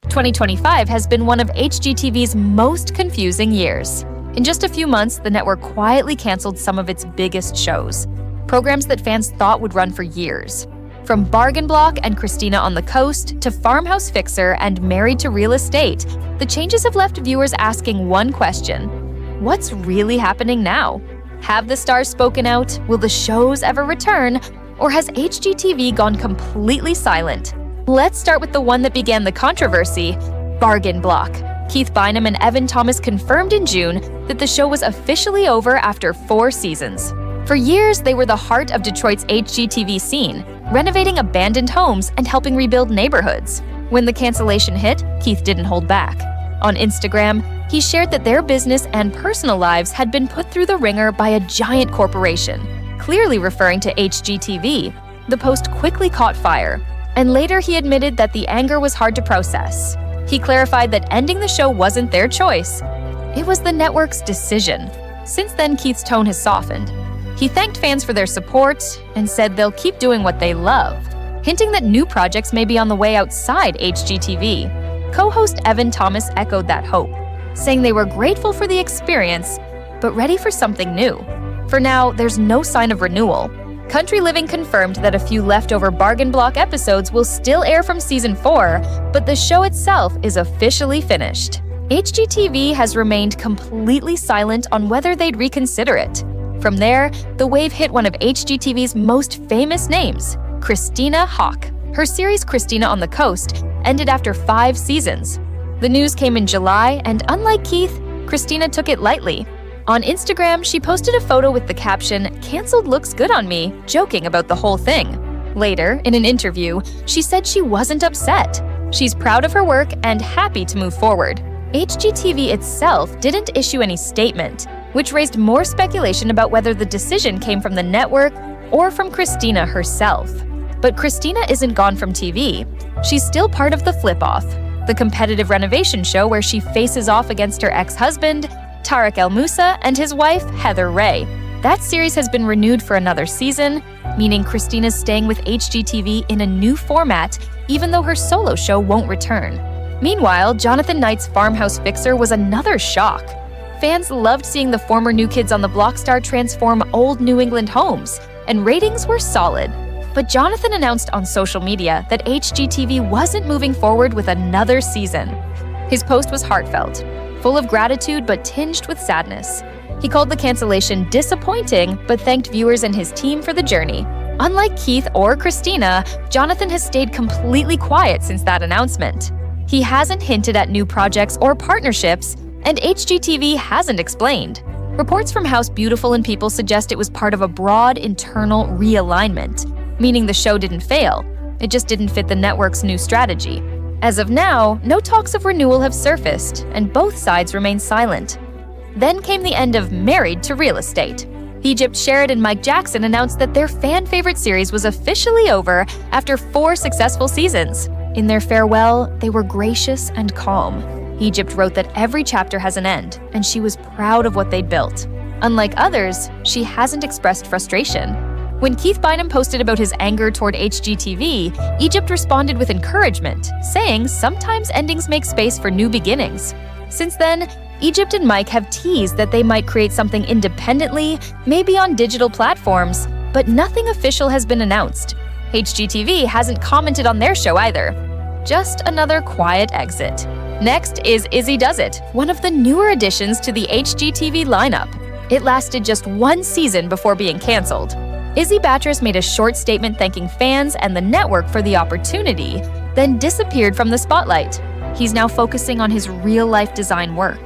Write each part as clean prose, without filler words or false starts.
2025 has been one of HGTV's most confusing years. In just a few months, the network quietly canceled some of its biggest shows, programs that fans thought would run for years. From Bargain Block and Christina on the Coast to Farmhouse Fixer and Married to Real Estate, the changes have left viewers asking one question: what's really happening now? Have the stars spoken out? Will the shows ever return? Or has HGTV gone completely silent? Let's start with the one that began the controversy, Bargain Block. Keith Bynum and Evan Thomas confirmed in June that the show was officially over after 4 seasons. For years, they were the heart of Detroit's HGTV scene, renovating abandoned homes and helping rebuild neighborhoods. When the cancellation hit, Keith didn't hold back. On Instagram, he shared that their business and personal lives had been put through the ringer by a giant corporation, clearly referring to HGTV. The post quickly caught fire, and later he admitted that the anger was hard to process. He clarified that ending the show wasn't their choice. It was the network's decision. Since then, Keith's tone has softened. He thanked fans for their support and said they'll keep doing what they love, hinting that new projects may be on the way outside HGTV. Co-host Evan Thomas echoed that hope, saying they were grateful for the experience, but ready for something new. For now, there's no sign of renewal. Country Living confirmed that a few leftover Bargain Block episodes will still air from season 4, but the show itself is officially finished. HGTV has remained completely silent on whether they'd reconsider it. From there, the wave hit one of HGTV's most famous names, Christina Hawk. Her series Christina on the Coast ended after 5 seasons. The news came in July, and unlike Keith, Christina took it lightly. On Instagram, she posted a photo with the caption, "Canceled looks good on me," joking about the whole thing. Later, in an interview, she said she wasn't upset. She's proud of her work and happy to move forward. HGTV itself didn't issue any statement, which raised more speculation about whether the decision came from the network or from Christina herself. But Christina isn't gone from TV. She's still part of the Flip-Off, the competitive renovation show where she faces off against her ex-husband, Tarek El Moussa, and his wife, Heather Ray. That series has been renewed for another season, meaning Christina's staying with HGTV in a new format, even though her solo show won't return. Meanwhile, Jonathan Knight's Farmhouse Fixer was another shock. Fans loved seeing the former New Kids on the Block star transform old New England homes, and ratings were solid. But Jonathan announced on social media that HGTV wasn't moving forward with another season. His post was heartfelt, full of gratitude but tinged with sadness. He called the cancellation disappointing, but thanked viewers and his team for the journey. Unlike Keith or Christina, Jonathan has stayed completely quiet since that announcement. He hasn't hinted at new projects or partnerships, and HGTV hasn't explained. Reports from House Beautiful and People suggest it was part of a broad internal realignment, meaning the show didn't fail. It just didn't fit the network's new strategy. As of now, no talks of renewal have surfaced, and both sides remain silent. Then came the end of Married to Real Estate. Egypt Sherrod and Mike Jackson announced that their fan-favorite series was officially over after 4 successful seasons. In their farewell, they were gracious and calm. Egypt wrote that every chapter has an end, and she was proud of what they'd built. Unlike others, she hasn't expressed frustration. When Keith Bynum posted about his anger toward HGTV, Egypt responded with encouragement, saying sometimes endings make space for new beginnings. Since then, Egypt and Mike have teased that they might create something independently, maybe on digital platforms, but nothing official has been announced. HGTV hasn't commented on their show either. Just another quiet exit. Next is Izzy Does It, one of the newer additions to the HGTV lineup. It lasted just 1 season before being canceled. Izzy Battress made a short statement thanking fans and the network for the opportunity, then disappeared from the spotlight. He's now focusing on his real-life design work.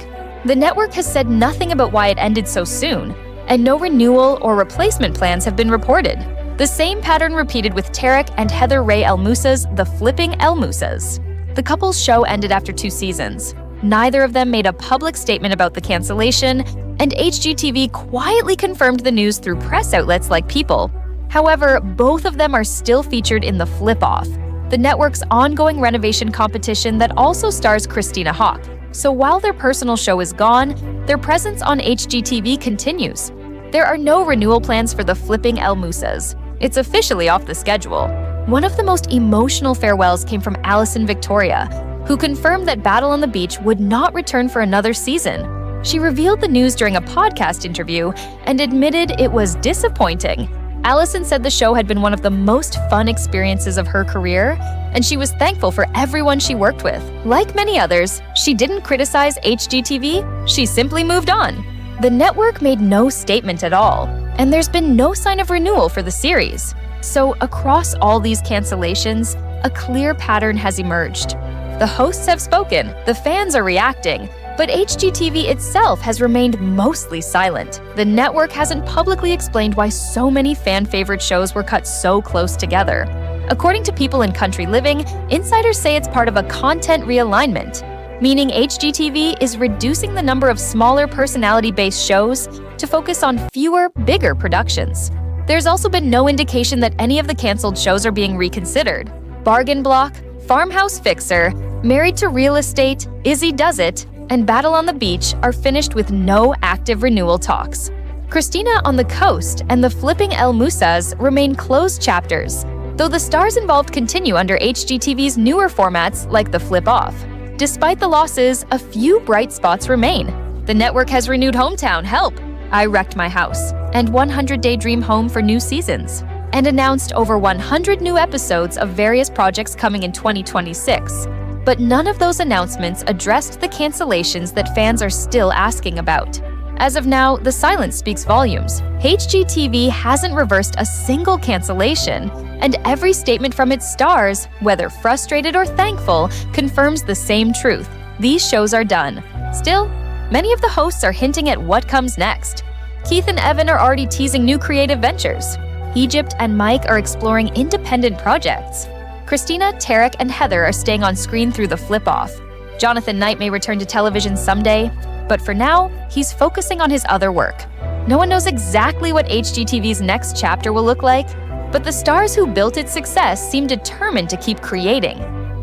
The network has said nothing about why it ended so soon, and no renewal or replacement plans have been reported. The same pattern repeated with Tarek and Heather Ray El Moussa's The Flipping El Moussas. The couple's show ended after 2 seasons. Neither of them made a public statement about the cancellation, and HGTV quietly confirmed the news through press outlets like People. However, both of them are still featured in The Flip-Off, the network's ongoing renovation competition that also stars Christina Hawk. So while their personal show is gone, their presence on HGTV continues. There are no renewal plans for The Flipping El Moussas. It's officially off the schedule. One of the most emotional farewells came from Allison Victoria. who confirmed that Battle on the Beach would not return for another season. She revealed the news during a podcast interview and admitted it was disappointing. Allison said the show had been one of the most fun experiences of her career, and she was thankful for everyone she worked with. Like many others, she didn't criticize HGTV, she simply moved on. The network made no statement at all, and there's been no sign of renewal for the series. So across all these cancellations, a clear pattern has emerged. The hosts have spoken, the fans are reacting, but HGTV itself has remained mostly silent. The network hasn't publicly explained why so many fan-favorite shows were cut so close together. According to people in Country Living, insiders say it's part of a content realignment, meaning HGTV is reducing the number of smaller personality-based shows to focus on fewer, bigger productions. There's also been no indication that any of the canceled shows are being reconsidered. Bargain Block, Farmhouse Fixer, Married to Real Estate, Izzy Does It, and Battle on the Beach are finished with no active renewal talks. Christina on the Coast and the Flipping El Moussas remain closed chapters, though the stars involved continue under HGTV's newer formats like the Flip Off. Despite the losses, a few bright spots remain. The network has renewed Hometown Help, I Wrecked My House, and 100 Day Dream Home for new seasons, and announced over 100 new episodes of various projects coming in 2026. But none of those announcements addressed the cancellations that fans are still asking about. As of now, the silence speaks volumes. HGTV hasn't reversed a single cancellation, and every statement from its stars, whether frustrated or thankful, confirms the same truth. These shows are done. Still, many of the hosts are hinting at what comes next. Keith and Evan are already teasing new creative ventures. Egypt and Mike are exploring independent projects. Christina, Tarek, and Heather are staying on screen through the Flip Off. Jonathan Knight may return to television someday, but for now, he's focusing on his other work. No one knows exactly what HGTV's next chapter will look like, but the stars who built its success seem determined to keep creating,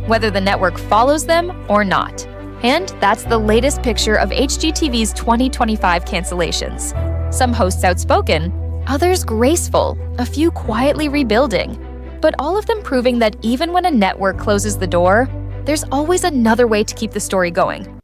whether the network follows them or not. And that's the latest picture of HGTV's 2025 cancellations. Some hosts outspoken, others graceful, a few quietly rebuilding, but all of them proving that even when a network closes the door, there's always another way to keep the story going.